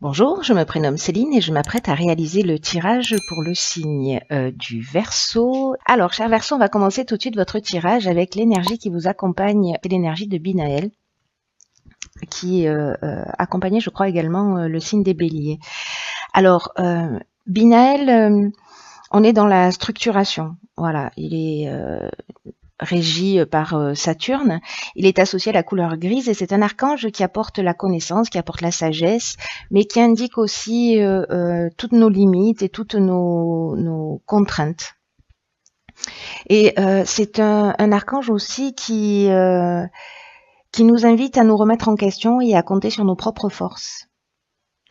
Bonjour, je me prénomme Céline et je m'apprête à réaliser le tirage pour le signe du Verseau. Alors, cher Verseau, on va commencer tout de suite votre tirage avec l'énergie qui vous accompagne, c'est l'énergie de Binaël, qui accompagnait, je crois, également le signe des Béliers. Alors, Binaël, on est dans la structuration. Voilà, il est régi par Saturne. Il est associé à la couleur grise et c'est un archange qui apporte la connaissance, qui apporte la sagesse, mais qui indique aussi toutes nos limites et toutes nos contraintes. Et c'est un archange aussi qui nous invite à nous remettre en question et à compter sur nos propres forces.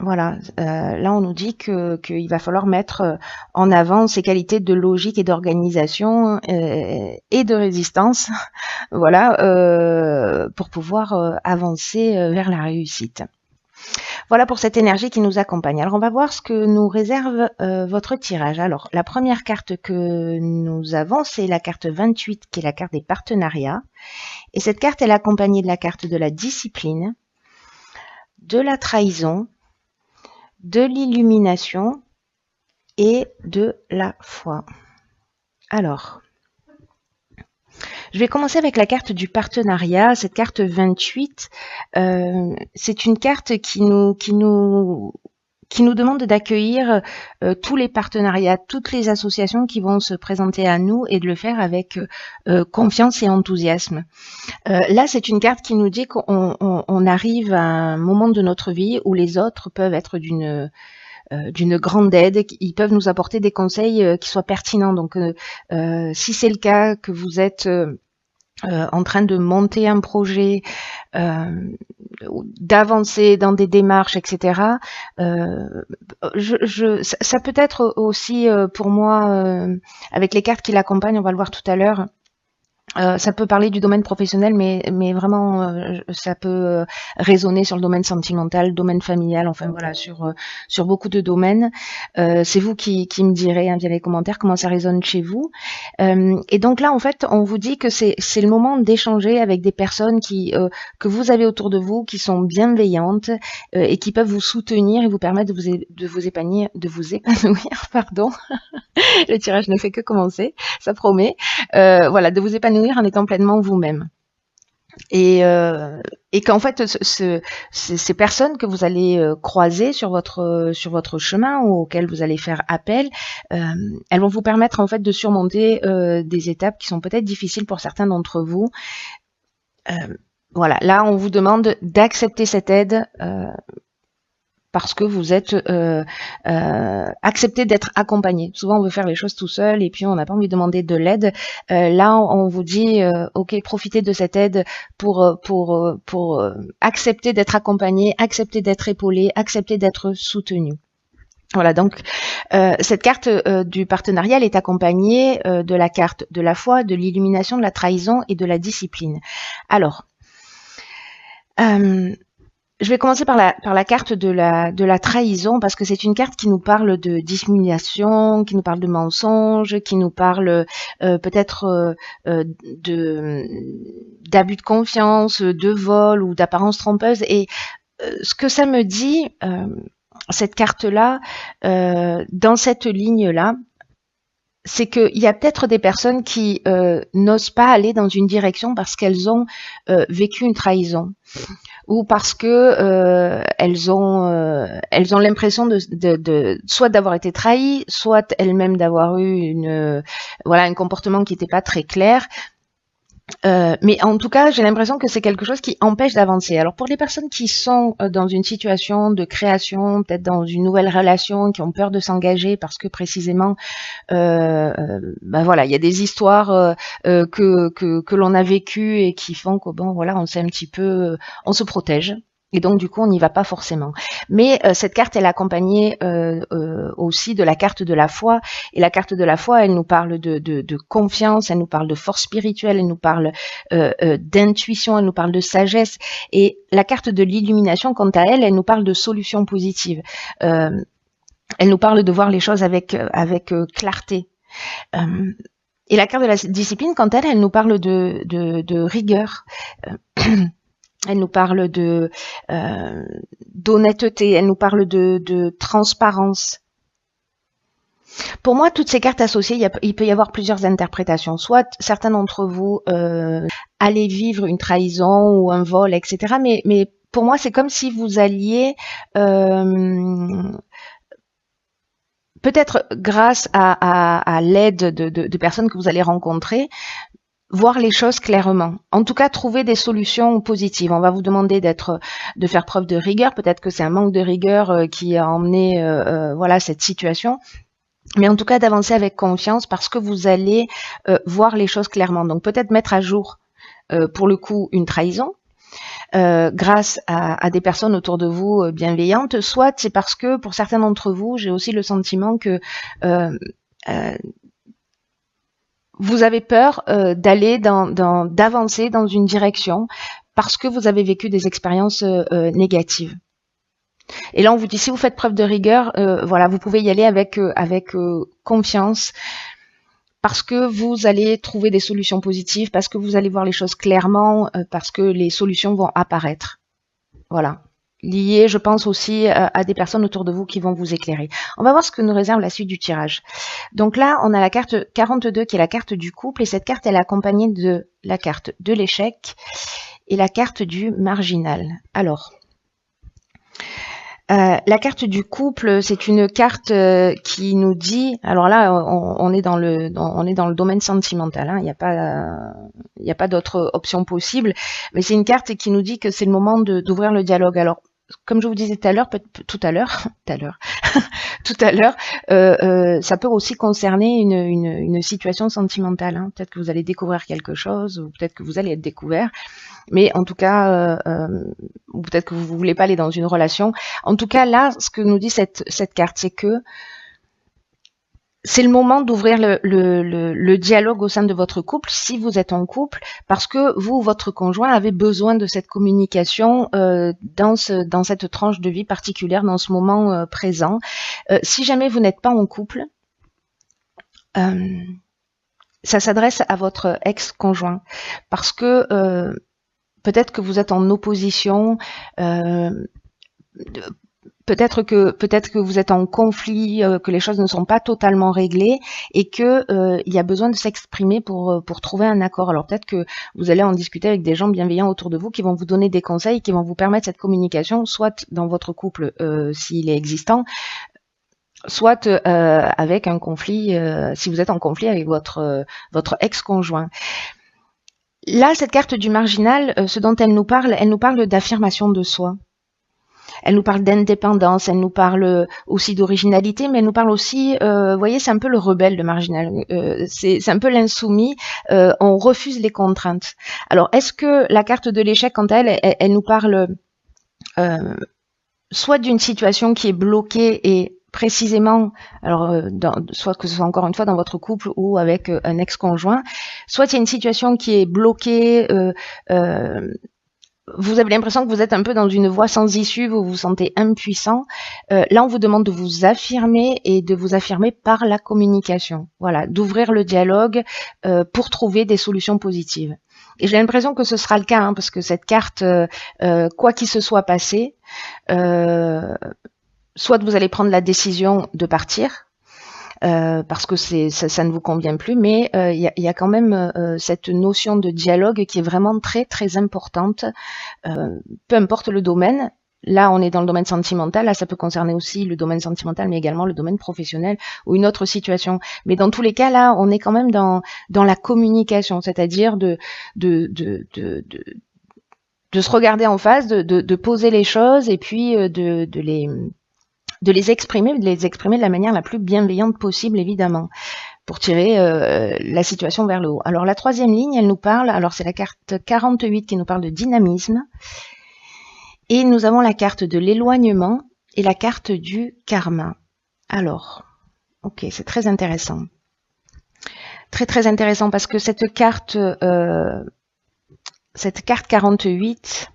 Voilà, là on nous dit qu'il va falloir mettre en avant ces qualités de logique et d'organisation et de résistance, voilà, pour pouvoir avancer vers la réussite. Voilà pour cette énergie qui nous accompagne. Alors on va voir ce que nous réserve votre tirage. Alors la première carte que nous avons, c'est la carte 28 qui est la carte des partenariats. Et cette carte elle est accompagnée de la carte de la discipline, de la trahison, de l'illumination et de la foi. Alors, je vais commencer avec la carte du partenariat. Cette carte 28, c'est une carte qui nous demande d'accueillir tous les partenariats, toutes les associations qui vont se présenter à nous et de le faire avec confiance et enthousiasme. Là, c'est une carte qui nous dit qu'on arrive à un moment de notre vie où les autres peuvent être d'une grande aide, ils peuvent nous apporter des conseils qui soient pertinents. Donc, si c'est le cas, que vous êtes en train de monter un projet, d'avancer dans des démarches, etc. Ça peut être aussi pour moi, avec les cartes qui l'accompagnent, on va le voir tout à l'heure, ça peut parler du domaine professionnel, mais vraiment, ça peut résonner sur le domaine sentimental, domaine familial, enfin voilà, sur beaucoup de domaines. C'est vous qui me direz via les commentaires comment ça résonne chez vous. Et donc là, en fait, on vous dit que c'est le moment d'échanger avec des personnes que vous avez autour de vous, qui sont bienveillantes et qui peuvent vous soutenir et vous permettre de vous épanouir, pardon. Le tirage ne fait que commencer, ça promet. Voilà, de vous épanouir en étant pleinement vous-même. Et qu'en fait, ces personnes que vous allez croiser sur votre chemin ou auxquelles vous allez faire appel, elles vont vous permettre en fait de surmonter des étapes qui sont peut-être difficiles pour certains d'entre vous. Voilà, là on vous demande d'accepter cette aide parce que vous êtes accepté d'être accompagné. Souvent, on veut faire les choses tout seul et puis on n'a pas envie de demander de l'aide. Là, on vous dit, ok, profitez de cette aide pour accepter d'être accompagné, accepter d'être épaulé, accepter d'être soutenu. Voilà, donc cette carte du partenariat, elle est accompagnée de la carte de la foi, de l'illumination, de la trahison et de la discipline. Alors, je vais commencer par la carte de la trahison parce que c'est une carte qui nous parle de dissimulation, qui nous parle de mensonge, qui nous parle peut-être d'abus de confiance, de vol ou d'apparence trompeuse. Et ce que ça me dit, cette carte-là, dans cette ligne-là, c'est qu'il y a peut-être des personnes qui n'osent pas aller dans une direction parce qu'elles ont vécu une trahison ou parce que elles ont l'impression de soit d'avoir été trahies, soit elles-mêmes d'avoir eu un comportement qui n'était pas très clair. Mais en tout cas, j'ai l'impression que c'est quelque chose qui empêche d'avancer. Alors pour les personnes qui sont dans une situation de création, peut-être dans une nouvelle relation, qui ont peur de s'engager parce que précisément, voilà, il y a des histoires que l'on a vécues et qui font que bon, voilà, on se protège. Et donc, du coup, on n'y va pas forcément. Mais cette carte, elle est accompagnée aussi de la carte de la foi. Et la carte de la foi, elle nous parle de confiance, elle nous parle de force spirituelle, elle nous parle d'intuition, elle nous parle de sagesse. Et la carte de l'illumination, quant à elle, elle nous parle de solutions positives. Elle nous parle de voir les choses avec clarté. Et la carte de la discipline, quant à elle, elle nous parle de rigueur. elle nous parle d'honnêteté, elle nous parle de transparence. Pour moi, toutes ces cartes associées, il peut y avoir plusieurs interprétations. Soit certains d'entre vous allez vivre une trahison ou un vol, etc. Mais pour moi, c'est comme si vous alliez, peut-être grâce à l'aide de personnes que vous allez rencontrer, voir les choses clairement. En tout cas, trouver des solutions positives. On va vous demander de faire preuve de rigueur. Peut-être que c'est un manque de rigueur qui a emmené voilà, cette situation. Mais en tout cas, d'avancer avec confiance parce que vous allez voir les choses clairement. Donc peut-être mettre à jour, pour le coup, une trahison. Grâce à des personnes autour de vous bienveillantes, soit c'est parce que pour certains d'entre vous, j'ai aussi le sentiment que vous avez peur d'avancer dans une direction parce que vous avez vécu des expériences négatives. Et là, on vous dit, si vous faites preuve de rigueur, voilà, vous pouvez y aller avec confiance, parce que vous allez trouver des solutions positives, parce que vous allez voir les choses clairement, parce que les solutions vont apparaître. Voilà. Lié, je pense aussi à des personnes autour de vous qui vont vous éclairer. On va voir ce que nous réserve la suite du tirage. Donc là, on a la carte 42 qui est la carte du couple, et cette carte, elle est accompagnée de la carte de l'échec et la carte du marginal. Alors, la carte du couple, c'est une carte qui nous dit, alors là, on est dans le domaine sentimental, hein, il n'y a pas d'autre option possible, mais c'est une carte qui nous dit que c'est le moment d'ouvrir le dialogue. Alors, comme je vous disais tout à l'heure, ça peut aussi concerner une situation sentimentale. Hein. Peut-être que vous allez découvrir quelque chose, ou peut-être que vous allez être découvert. Mais en tout cas, ou peut-être que vous ne voulez pas aller dans une relation. En tout cas, là, ce que nous dit cette carte, c'est que c'est le moment d'ouvrir le dialogue au sein de votre couple, si vous êtes en couple, parce que vous ou votre conjoint avez besoin de cette communication dans cette tranche de vie particulière, dans ce moment présent. Si jamais vous n'êtes pas en couple, ça s'adresse à votre ex-conjoint, parce que peut-être que vous êtes en opposition, peut-être que vous êtes en conflit, que les choses ne sont pas totalement réglées et que il y a besoin de s'exprimer pour trouver un accord. Alors peut-être que vous allez en discuter avec des gens bienveillants autour de vous qui vont vous donner des conseils, qui vont vous permettre cette communication, soit dans votre couple s'il est existant, soit avec un conflit, si vous êtes en conflit avec votre ex-conjoint. Là, cette carte du marginal, ce dont elle nous parle d'affirmation de soi. Elle nous parle d'indépendance, elle nous parle aussi d'originalité, mais elle nous parle aussi, vous voyez, c'est un peu le rebelle, le marginal. C'est un peu l'insoumis, on refuse les contraintes. Alors, est-ce que la carte de l'échec, quant à elle nous parle soit d'une situation qui est bloquée et précisément, alors soit que ce soit encore une fois dans votre couple ou avec un ex-conjoint, soit il y a une situation qui est bloquée, vous avez l'impression que vous êtes un peu dans une voie sans issue, vous vous sentez impuissant. Là, on vous demande de vous affirmer et de vous affirmer par la communication. Voilà, d'ouvrir le dialogue pour trouver des solutions positives. Et j'ai l'impression que ce sera le cas, hein, parce que cette carte, quoi qu'il se soit passé, soit vous allez prendre la décision de partir, parce que ça ne vous convient plus, mais il y a quand même cette notion de dialogue qui est vraiment très très importante, peu importe le domaine. Là, on est dans le domaine sentimental, là ça peut concerner aussi le domaine sentimental, mais également le domaine professionnel ou une autre situation. Mais dans tous les cas, là, on est quand même dans la communication, c'est-à-dire de se regarder en face, de poser les choses et puis de les exprimer de la manière la plus bienveillante possible, évidemment, pour tirer la situation vers le haut. Alors la troisième ligne, elle nous parle, alors c'est la carte 48 qui nous parle de dynamisme, et nous avons la carte de l'éloignement et la carte du karma. Alors, ok, c'est très intéressant. Très très intéressant parce que cette carte 48,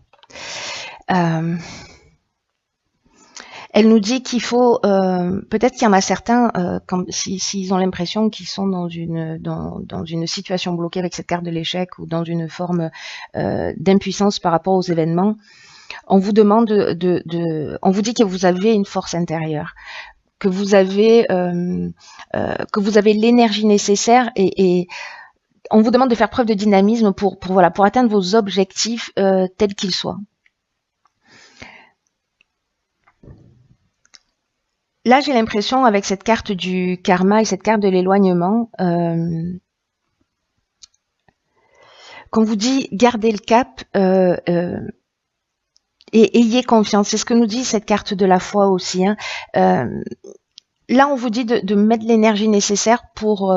Elle nous dit qu'il faut, peut-être qu'il y en a certains, s'ils ont l'impression qu'ils sont dans une situation bloquée avec cette carte de l'échec ou dans une forme d'impuissance par rapport aux événements, on vous demande on vous dit que vous avez une force intérieure, que vous avez l'énergie nécessaire et on vous demande de faire preuve de dynamisme pour atteindre vos objectifs tels qu'ils soient. Là, j'ai l'impression, avec cette carte du karma et cette carte de l'éloignement, qu'on vous dit gardez le cap et ayez confiance. C'est ce que nous dit cette carte de la foi aussi. Hein. Là, on vous dit de mettre l'énergie nécessaire pour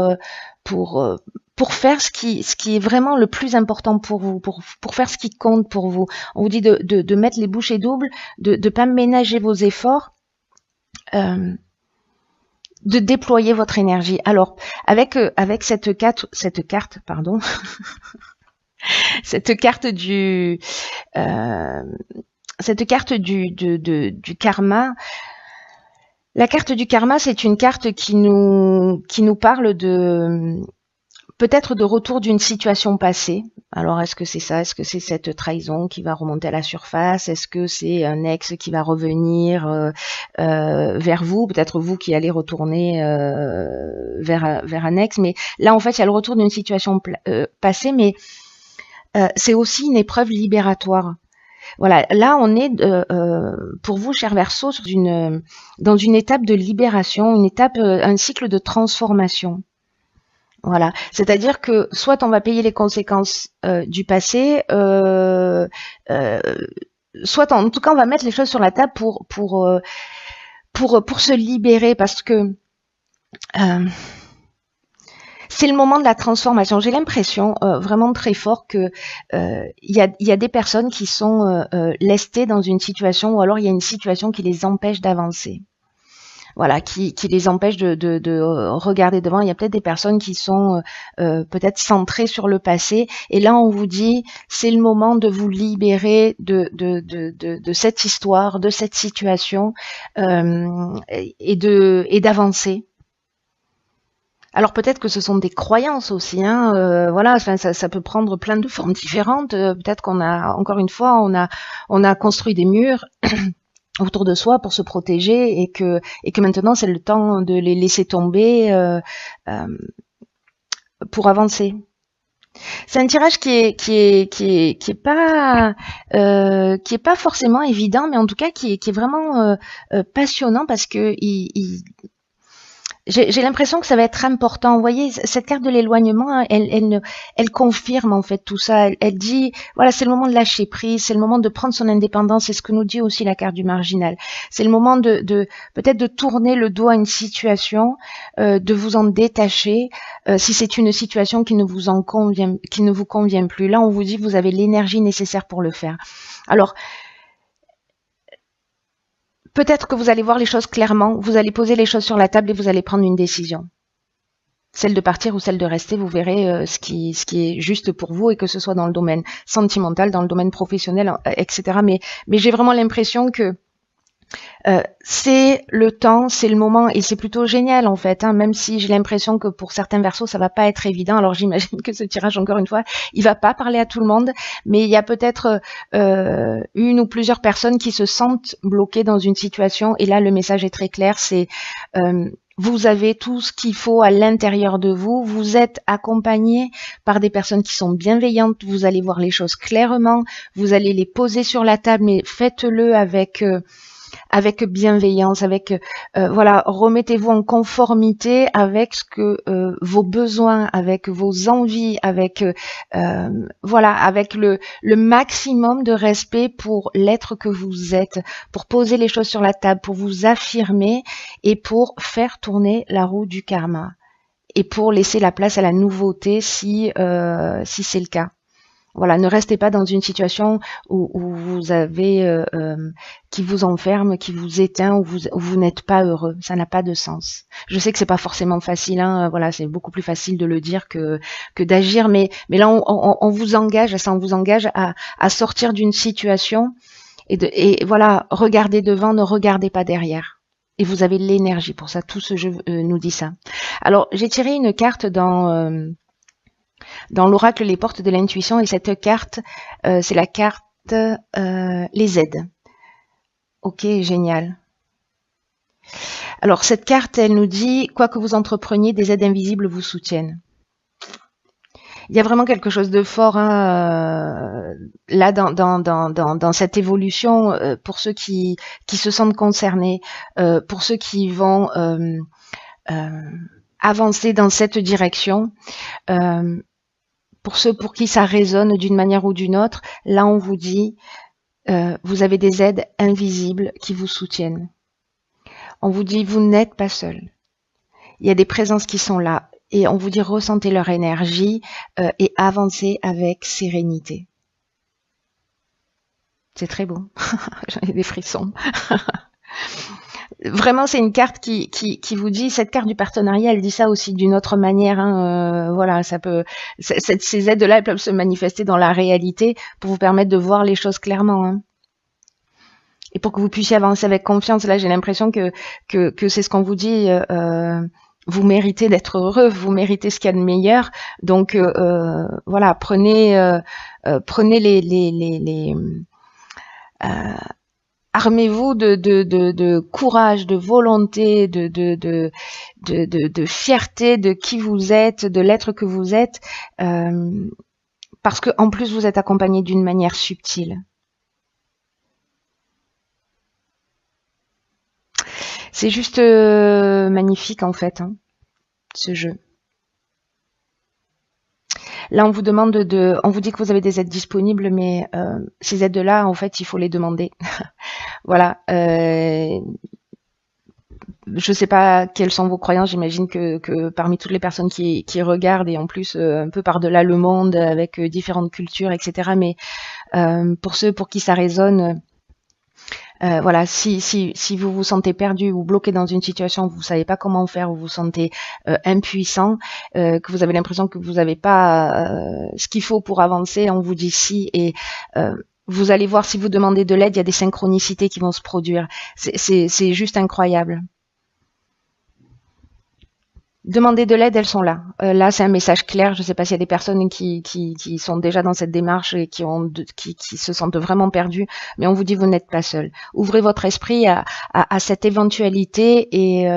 faire ce qui est vraiment le plus important pour vous, pour faire ce qui compte pour vous. On vous dit de mettre les bouchées doubles, de pas ménager vos efforts. De déployer votre énergie. Alors, avec cette carte, pardon, cette carte du karma. La carte du karma, c'est une carte qui nous parle peut-être de retour d'une situation passée. Alors, est-ce que c'est ça? Est-ce que c'est cette trahison qui va remonter à la surface? Est-ce que c'est un ex qui va revenir vers vous? Peut-être vous qui allez retourner vers un ex. Mais là, en fait, il y a le retour d'une situation passée, mais c'est aussi une épreuve libératoire. Voilà, là, on est, pour vous, cher Verseau, dans une étape de libération, un cycle de transformation. Voilà, c'est-à-dire que soit on va payer les conséquences du passé, soit en tout cas on va mettre les choses sur la table pour se libérer, parce que c'est le moment de la transformation. J'ai l'impression vraiment très fort que il y a des personnes qui sont lestées dans une situation, ou alors il y a une situation qui les empêche d'avancer. Voilà, qui les empêche de regarder devant. Il y a peut-être des personnes qui sont peut-être centrées sur le passé. Et là, on vous dit, c'est le moment de vous libérer de cette histoire, de cette situation, et d'avancer. Alors peut-être que ce sont des croyances aussi, hein, voilà, ça peut prendre plein de formes différentes. Peut-être qu'on a, encore une fois, on a construit des murs autour de soi pour se protéger, et que maintenant c'est le temps de les laisser tomber pour avancer. C'est un tirage qui est pas forcément évident, mais en tout cas qui est vraiment passionnant, parce que j'ai l'impression que ça va être important. Vous voyez, cette carte de l'éloignement, elle confirme en fait tout ça. Elle dit, voilà, c'est le moment de lâcher prise, c'est le moment de prendre son indépendance. C'est ce que nous dit aussi la carte du marginal. C'est le moment peut-être de tourner le dos à une situation, de vous en détacher, si c'est une situation qui ne vous convient plus. Là, on vous dit, vous avez l'énergie nécessaire pour le faire. Alors, peut-être que vous allez voir les choses clairement, vous allez poser les choses sur la table et vous allez prendre une décision. Celle de partir ou celle de rester, vous verrez ce qui est juste pour vous, et que ce soit dans le domaine sentimental, dans le domaine professionnel, etc. Mais j'ai vraiment l'impression que c'est le temps, c'est le moment, et c'est plutôt génial en fait, hein, même si j'ai l'impression que pour certains Verseaux ça va pas être évident. Alors j'imagine que ce tirage, encore une fois, il va pas parler à tout le monde, mais il y a peut-être une ou plusieurs personnes qui se sentent bloquées dans une situation, et là le message est très clair, c'est vous avez tout ce qu'il faut à l'intérieur de vous, vous êtes accompagné par des personnes qui sont bienveillantes, vous allez voir les choses clairement, vous allez les poser sur la table, mais faites-le avec bienveillance, voilà, remettez-vous en conformité avec ce que vos besoins, avec vos envies, voilà, avec le maximum de respect pour l'être que vous êtes, pour poser les choses sur la table, pour vous affirmer et pour faire tourner la roue du karma, et pour laisser la place à la nouveauté si c'est le cas. Voilà, ne restez pas dans une situation où vous avez qui vous enferme, qui vous éteint, où vous n'êtes pas heureux. Ça n'a pas de sens. Je sais que c'est pas forcément facile, hein, voilà, c'est beaucoup plus facile de le dire que d'agir, mais là on vous engage, ça, on vous engage à sortir d'une situation Et voilà, regardez devant, ne regardez pas derrière. Et vous avez l'énergie pour ça. Tout ce jeu nous dit ça. Alors, j'ai tiré une carte dans l'oracle Les Portes de l'intuition, et cette carte, c'est la carte les aides. Ok, génial. Alors, cette carte, elle nous dit, quoi que vous entrepreniez, des aides invisibles vous soutiennent. Il y a vraiment quelque chose de fort là dans cette évolution pour ceux qui se sentent concernés, pour ceux qui vont avancer dans cette direction, pour ceux pour qui ça résonne d'une manière ou d'une autre. Là, on vous dit, vous avez des aides invisibles qui vous soutiennent. On vous dit, vous n'êtes pas seul. Il y a des présences qui sont là. Et on vous dit, ressentez leur énergie et avancez avec sérénité. C'est très beau. J'en ai des frissons. Vraiment, c'est une carte qui vous dit, cette carte du partenariat, elle dit ça aussi d'une autre manière. Voilà, ça peut, ces aides-là, elles peuvent se manifester dans la réalité pour vous permettre de voir les choses clairement. Hein. Et pour que vous puissiez avancer avec confiance. Là, j'ai l'impression que c'est ce qu'on vous dit. Vous méritez d'être heureux, vous méritez ce qu'il y a de meilleur. Donc voilà, prenez les armez-vous de courage, de volonté, de fierté de qui vous êtes, de l'être que vous êtes, parce que en plus vous êtes accompagné d'une manière subtile. C'est juste magnifique en fait, hein, ce jeu. Là, on vous demande on vous dit que vous avez des aides disponibles, mais ces aides-là, en fait, il faut les demander. Voilà. Je ne sais pas quelles sont vos croyances. J'imagine que parmi toutes les personnes qui regardent, et en plus un peu par-delà le monde, avec différentes cultures, etc. Mais pour ceux pour qui ça résonne, voilà, si vous vous sentez perdu ou bloqué dans une situation où vous savez pas comment faire, où vous vous sentez impuissant, que vous avez l'impression que vous n'avez pas ce qu'il faut pour avancer, on vous dit si, et vous allez voir, si vous demandez de l'aide, il y a des synchronicités qui vont se produire. C'est juste incroyable. Demandez de l'aide, elles sont là. Là, c'est un message clair. Je ne sais pas s'il y a des personnes qui sont déjà dans cette démarche et qui se sentent vraiment perdues, mais on vous dit, vous n'êtes pas seul. Ouvrez votre esprit à cette éventualité et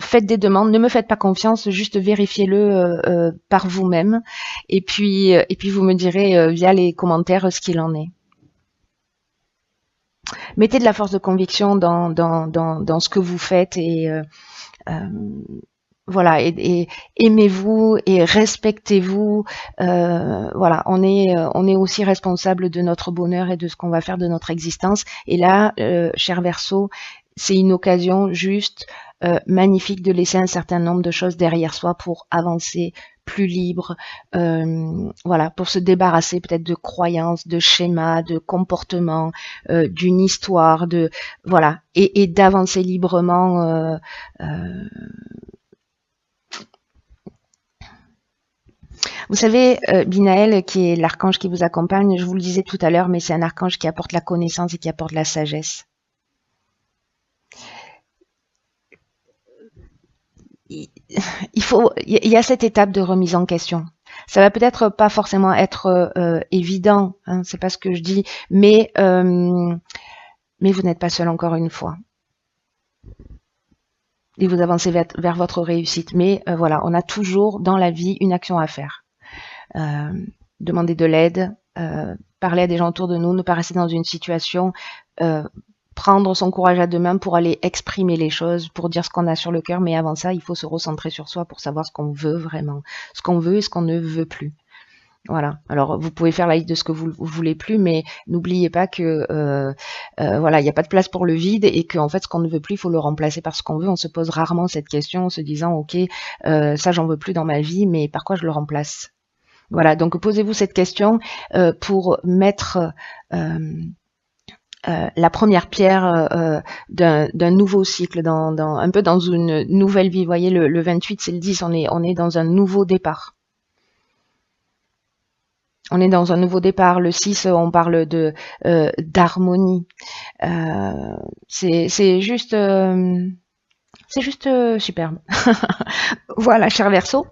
faites des demandes. Ne me faites pas confiance, juste vérifiez-le par vous-même. Et puis vous me direz via les commentaires ce qu'il en est. Mettez de la force de conviction dans ce que vous faites et voilà, et aimez-vous et respectez-vous. Voilà, on est aussi responsable de notre bonheur et de ce qu'on va faire de notre existence. Et là, cher Verseau, c'est une occasion juste magnifique de laisser un certain nombre de choses derrière soi pour avancer plus libre, voilà, pour se débarrasser peut-être de croyances, de schémas, de comportements, d'une histoire, de voilà, et d'avancer librement. Vous savez, Binaël, qui est l'archange qui vous accompagne, je vous le disais tout à l'heure, mais c'est un archange qui apporte la connaissance et qui apporte la sagesse. Il y a cette étape de remise en question. Ça va peut-être pas forcément être évident, hein, c'est pas ce que je dis, mais vous n'êtes pas seul encore une fois. Et vous avancez vers votre réussite. Mais voilà, on a toujours dans la vie une action à faire. Demander de l'aide, parler à des gens autour de nous, ne pas rester dans une situation, prendre son courage à deux mains pour aller exprimer les choses, pour dire ce qu'on a sur le cœur, mais avant ça, il faut se recentrer sur soi pour savoir ce qu'on veut vraiment, ce qu'on veut et ce qu'on ne veut plus. Voilà. Alors, vous pouvez faire la liste de ce que vous voulez plus, mais n'oubliez pas que voilà, il n'y a pas de place pour le vide et qu'en fait, ce qu'on ne veut plus, il faut le remplacer par ce qu'on veut. On se pose rarement cette question en se disant, ok, ça, j'en veux plus dans ma vie, mais par quoi je le remplace? Voilà. Donc, posez-vous cette question pour mettre la première pierre d'un nouveau cycle, un peu dans une nouvelle vie. Vous voyez, le 28, c'est le 10, on est dans un nouveau départ. On est dans un nouveau départ. Le 6, on parle de d'harmonie. C'est juste, superbe. Voilà, cher Verseau.